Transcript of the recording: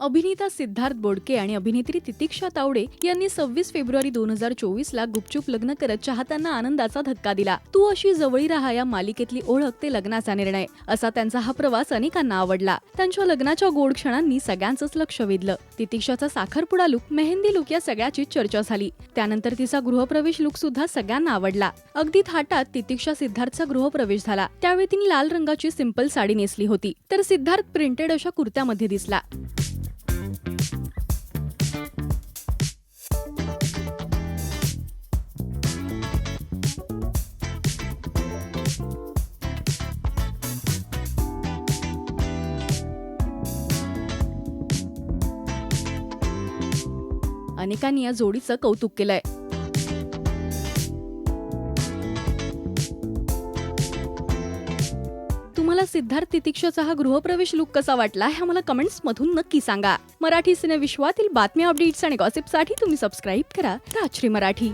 अभिनेता सिद्धार्थ बोडके आणि अभिनेत्री तितिक्षा तावडे यांनी 26 फेब्रुवारी 2024 ला गुपचूप लग्न करत चाहत्यांना आनंदाचा धक्का दिला. तू अशी जवळी राहा या मालिकेतली ओळख ते लग्नाचा निर्णय असा त्यांचा हा प्रवास अनेकांना आवडला. त्यांच्या लग्नाच्या गोड क्षणांनी सगळ्यांचंच लक्ष वेधलं. तितिक्षाचा साखरपुडा लुक, मेहंदी लुक या सगळ्याची चर्चा झाली. त्यानंतर तिचा गृहप्रवेश लुक सुद्धा सगळ्यांना आवडला. अगदी थाटात तितिक्षा सिद्धार्थचा गृहप्रवेश झाला. त्यावेळी तिने लाल रंगाची सिंपल साडी नेसली होती, तर सिद्धार्थ प्रिंटेड अशा कुर्त्यामध्ये दिसला. अनेकांनी या जोडीचं कौतुक केलंय. तुम्हाला सिद्धार्थ तितिक्षाचा हा गृहप्रवेश लुक कसा वाटला हे मला कमेंट्स मधून नक्की सांगा. मराठी सिनेविश्वातील बातम्या, अपडेट्स आणि गॉसिपसाठी तुम्ही सबस्क्राईब करा राजश्री मराठी.